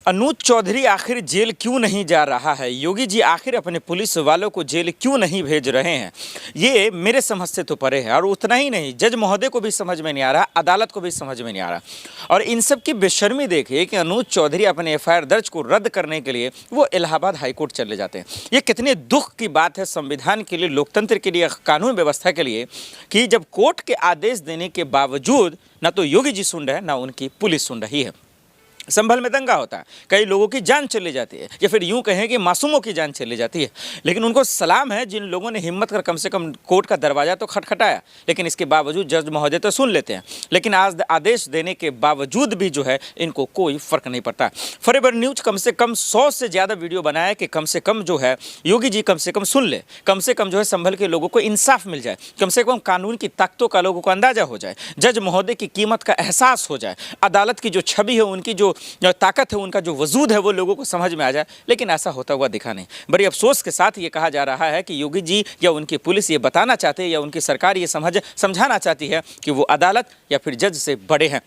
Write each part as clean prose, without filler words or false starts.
अनुज चौधरी आखिर जेल क्यों नहीं जा रहा है? योगी जी आखिर अपने पुलिस वालों को जेल क्यों नहीं भेज रहे हैं? ये मेरे समझ से तो परे है। और उतना ही नहीं, जज महोदय को भी समझ में नहीं आ रहा, अदालत को भी समझ में नहीं आ रहा। और इन सब की बेशर्मी देखिए कि अनुज चौधरी अपने एफआईआर दर्ज को रद्द करने के लिए वो इलाहाबाद हाईकोर्ट चले जाते हैं। ये कितने दुख की बात है संविधान के लिए, लोकतंत्र के लिए, कानून व्यवस्था के लिए, कि जब कोर्ट के आदेश देने के बावजूद ना तो योगी जी सुन रहे हैं, ना उनकी पुलिस सुन रही है। संभल में दंगा होता है, कई लोगों की जान चली जाती है, या फिर यूं कहें कि मासूमों की जान चली जाती है। लेकिन उनको सलाम है जिन लोगों ने हिम्मत कर कम से कम कोर्ट का दरवाज़ा तो खटखटाया, लेकिन इसके बावजूद जज महोदय तो सुन लेते हैं। लेकिन आज आदेश देने के बावजूद भी जो है इनको कोई फ़र्क नहीं पड़ता। फॉरएवर न्यूज़ कम से कम 100 से ज़्यादा वीडियो बनाया कि कम से कम जो है योगी जी कम से कम सुन ले, कम से कम जो है संभल के लोगों को इंसाफ मिल जाए, कम से कम कानून की ताकतों का लोगों को अंदाज़ा हो जाए, जज महोदय की कीमत का एहसास हो जाए, अदालत की जो छवि है, उनकी जो ताकत है, उनका जो वजूद है, वो लोगों को समझ में आ जाए। लेकिन ऐसा होता हुआ दिखा नहीं। बड़ी अफसोस के साथ ये कहा जा रहा है कि योगी जी या उनकी पुलिस ये बताना चाहते हैं, या उनकी सरकार ये समझाना चाहती है कि वो अदालत या फिर जज से बड़े हैं।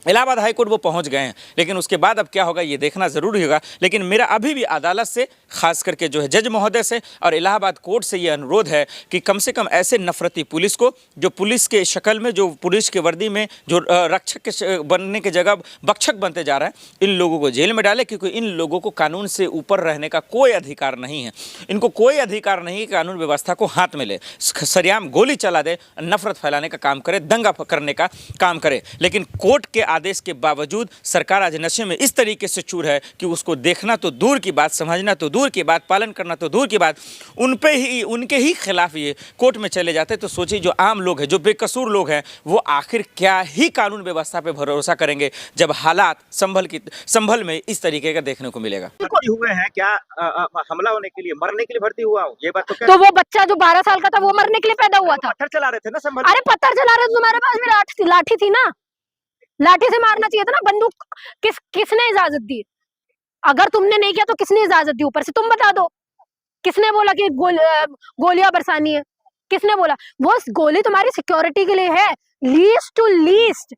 इलाहाबाद हाईकोर्ट वो पहुंच गए हैं, लेकिन उसके बाद अब क्या होगा ये देखना ज़रूरी होगा। लेकिन मेरा अभी भी अदालत से, खास करके जो है जज महोदय से और इलाहाबाद कोर्ट से ये अनुरोध है कि कम से कम ऐसे नफरती पुलिस को, जो पुलिस के शक्ल में, जो पुलिस के वर्दी में जो रक्षक के बनने की जगह भक्षक बनते जा रहा है, इन लोगों को जेल में डाले। क्योंकि इन लोगों को कानून से ऊपर रहने का कोई अधिकार नहीं है। इनको कोई अधिकार नहीं कि कानून व्यवस्था को हाथ में ले, सरेआम गोली चला दे, नफरत फैलाने का काम करे, दंगा करने का काम करे। लेकिन कोर्ट के आदेश के बावजूद सरकार आज नशे में इस तरीके से चूर है कि उसको देखना तो दूर की बात, समझना तो दूर की बात, पालन करना तो दूर की बात, उनके ही खिलाफ ये कोर्ट में चले जाते। तो सोचिए जो आम लोग हैं, जो बेकसूर लोग हैं, वो आखिर क्या ही कानून व्यवस्था पे भरोसा करेंगे जब हालात संभल में इस तरीके का देखने को मिलेगा। हुए हैं क्या हमला होने के लिए, मरने के लिए भर्ती हुआ हूँ, ये बात तो वो बच्चा जो 12 साल का था वो मरने के लिए पैदा हुआ था। पत्थर चला रहे थे ना संभल। अरे पत्थर चला रहे थे, तुम्हारे पास भी लाठी थी ना, लाठी से मारना चाहिए था ना। बंदूक किसने इजाजत दी? अगर तुमने नहीं किया तो किसने इजाजत दी? ऊपर से तुम बता दो, किसने बोला कि गोलियां बरसानी है? किसने बोला? वो गोली तुम्हारी सिक्योरिटी के लिए है, लीस्ट टू लीस्ट।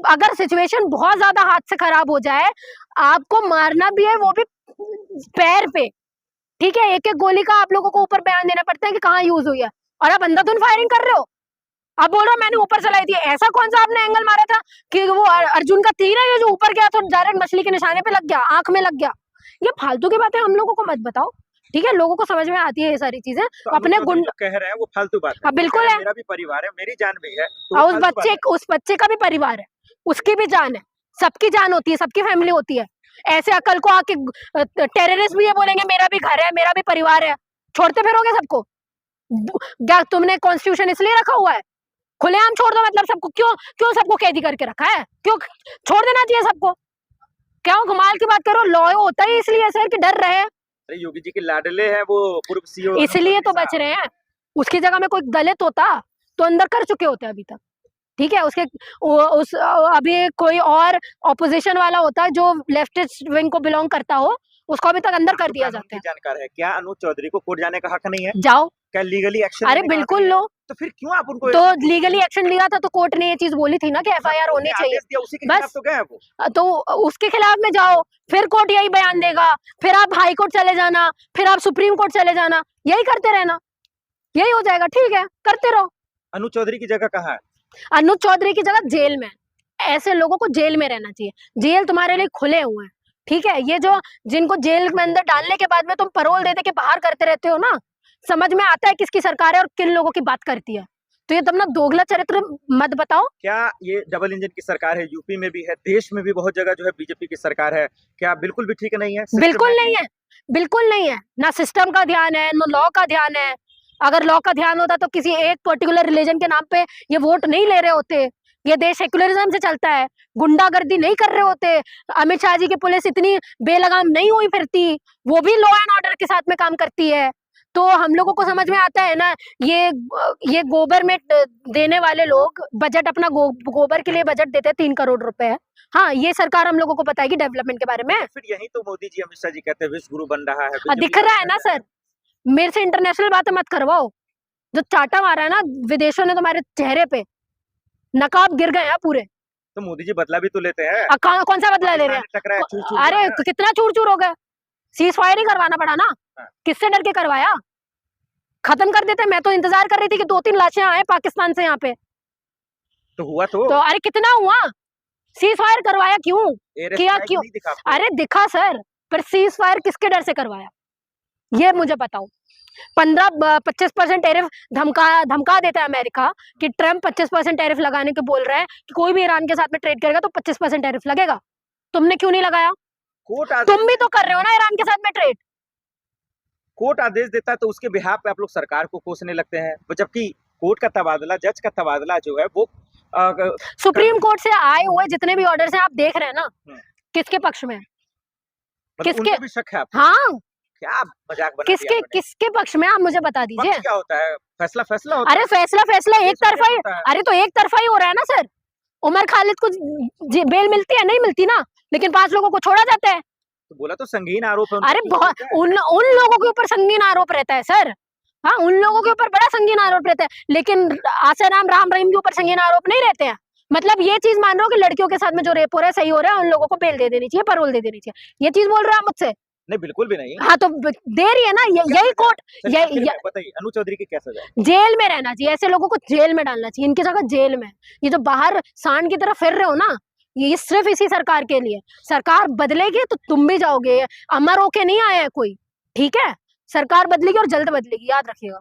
अगर सिचुएशन बहुत ज्यादा हाथ से खराब हो जाए, आपको मारना भी है, वो भी पैर पे, ठीक है? एक एक गोली का आप लोगों को ऊपर बयान देना पड़ता है कि कहाँ यूज हुई है, और आप अंधाधुंध फायरिंग कर रहे हो। अब बोल रहा मैंने ऊपर चलाई थी। ऐसा कौन सा आपने एंगल मारा था कि वो अर्जुन का तीर है जो ऊपर गया तो डायरेक्ट मछली के निशाने पे लग गया, आंख में लग गया? ये फालतू की बातें हम लोगों को मत बताओ, ठीक है? लोगों को समझ में आती है ये सारी चीजें। तो अपने गुंड कह रहे हैं वो फालतू बात है। बिल्कुल है, मेरा भी परिवार है, मेरी जान भी है, और उस बच्चे का भी परिवार है, उसकी भी जान है, सबकी जान होती है, सबकी फैमिली होती है। ऐसे अकल को आके टेररिस्ट भी ये बोलेंगे मेरा भी घर है, मेरा भी परिवार है, छोड़ते फिरोगे सबको? क्या तुमने कॉन्स्टिट्यूशन इसलिए रखा हुआ है? खुलेआम छोड़ दो, मतलब सबको। क्यों सबको कैदी करके रखा है? क्यों छोड़ देना चाहिए सबको? क्यों घुमाल की बात करो? लॉ होता ही इसलिए सर कि डर रहे। अरे योगी जी के लाडले हैं वो, पूर्व सीओ, इसलिए तो बच रहे हैं। उसकी जगह में कोई दलित होता तो अंदर कर चुके होते अभी तक, ठीक है? अभी कोई और ऑपोजिशन वाला होता जो लेफ्टिस्ट विंग को बिलोंग करता हो, उसको अभी तक अंदर कर दिया जाता है। जानकार है क्या अनुज चौधरी को कोर्ट जाने का हक नहीं है? जाओ, क्या लीगली एक्शन? अरे बिल्कुल लो। तो फिर क्यों आप उनको? तो लीगली एक्शन लिया था तो कोर्ट ने ये चीज बोली थी ना कि एफआईआर होनी चाहिए, उसी के खिलाफ तो गए वो। तो उसके खिलाफ में जाओ, फिर कोर्ट यही बयान देगा, फिर आप हाई कोर्ट चले जाना, फिर आप सुप्रीम कोर्ट चले जाना, यही करते रहना, यही हो जाएगा। ठीक है, करते रहो। अनुज चौधरी की जगह कहाँ है? अनुज चौधरी की जगह जेल में। ऐसे लोगों को जेल में रहना चाहिए। जेल तुम्हारे लिए खुले हुए हैं, ठीक है? ये जो जिनको जेल में अंदर डालने के बाद में तुम पैरोल दे दे के बाहर करते रहते हो ना, समझ में आता है किसकी सरकार है और किन लोगों की बात करती है। तो ये तुम ना दोगला चरित्र मत बताओ। क्या ये डबल इंजन की सरकार है? यूपी में भी है, देश में भी बहुत जगह जो है बीजेपी की सरकार है, क्या बिल्कुल भी ठीक नहीं है? बिल्कुल नहीं है, बिल्कुल नहीं है। ना सिस्टम का ध्यान है, ना लॉ का ध्यान है। अगर लॉ का ध्यान होता तो किसी एक पर्टिकुलर रिलीजन के नाम पे ये वोट नहीं ले रहे होते। ये देश सेक्युलरिज्म से चलता है, गुंडागर्दी नहीं कर रहे होते। अमित शाह जी की पुलिस इतनी बेलगाम नहीं हुई फिरती, वो भी लॉ एंड ऑर्डर के साथ में काम करती है। तो हम लोगों को समझ में आता है ना, ये गोबर में देने वाले लोग बजट अपना गोबर के लिए बजट देते हैं 3 करोड़ रुपए। हाँ, ये सरकार हम लोगों को बताएगी डेवलपमेंट के बारे में। फिर यही तो मोदी जी, अमित शाह जी कहते हैं विश्व गुरु बन रहा है। दिख रहा है ना सर, मेरे से इंटरनेशनल बातें मत करवाओ। जो चाटा मारा है ना विदेशों ने तुम्हारे चेहरे पे, नकाब गिर गए हैं पूरे। तो मोदी जी बदला भी तो लेते हैं। कौन सा बदला ले रहे हैं? टकरा है, चूर-चूर अरे कर रहा है। कितना चूर चूर हो गए, सीज फायर ही करवाना पड़ा ना। हाँ। किससे डर के करवाया? खत्म कर देते। मैं तो इंतजार कर रही थी कि 2-3 लाशें आए पाकिस्तान से यहाँ पे। तो हुआ तो तो अरे कितना हुआ? सीज फायर करवाया क्यों? एयर किया स्ट्राइक क्यों? नहीं दिखा आपको? अरे दिखा सर, पर सीज फायर किसके डर से करवाया, ये मुझे बताओ। 15-25% टैरिफ धमका देता है अमेरिका कि ट्रम्प 25% टैरिफ लगाने को बोल रहा है कि कोई भी ईरान के साथ में ट्रेड करेगा तो 25% टैरिफ लगेगा। तुमने क्यों नहीं लगाया? कोर्ट आदेश तुम भी तो कर रहे हो ना ईरान के साथ में ट्रेड। कोर्ट आदेश देता है तो उसके बिहाफ पे आप लोग सरकार को कोसने लगते हैं, जबकि कोर्ट का तबादला, जज का तबादला जो है वो सुप्रीम कोर्ट से आए हुए जितने भी ऑर्डर्स हैं आप देख रहे हैं ना, हम्म। किसके पक्ष में है? मतलब किसके? उनपे भी शक है आपको? हाँ, क्या मजाक बना दिया किसके आपने? किसके पक्ष में, आप मुझे बता दीजिए। पक्ष क्या होता है? फैसला फैसला होता अरे है। फैसला एक देश में तरफा ही। होता है। अरे तो एक तरफा ही हो रहा है ना सर। उमर खालिद को बेल मिलती है? नहीं मिलती ना, लेकिन 5 लोगों को छोड़ा जाता है। तो बोला तो संगीन आरोप है उन पे, अरे तो बहुत ठीक है। उन लोगों के ऊपर संगीन आरोप रहता है सर। हाँ, उन लोगों के ऊपर बड़ा संगीन आरोप रहता है, लेकिन आसाराम राम रहीम के ऊपर संगीन आरोप नहीं रहते हैं। मतलब ये चीज मान रहे हो कि लड़कियों के साथ में जो रेप हो रहा है सही हो रहा है, उन लोगों को बेल दे देनी चाहिए, पैरोल दे देनी चाहिए, ये चीज बोल रहे हो आप मुझसे? नहीं बिल्कुल भी नहीं। हाँ तो दे रही है ना, यही कोर्ट। सर, ये- आखिर ये- में बताइए अनु चौधरी की क्या सजा है? जेल में रहना चाहिए, ऐसे लोगों को जेल में डालना चाहिए, इनकी जगह जेल में। ये जो बाहर सांड की तरह फिर रहे हो ना, ये सिर्फ इसी सरकार के लिए। सरकार बदलेगी तो तुम भी जाओगे, अमर होके नहीं आया है कोई, ठीक है? सरकार बदलेगी और जल्द बदलेगी, याद रखिएगा।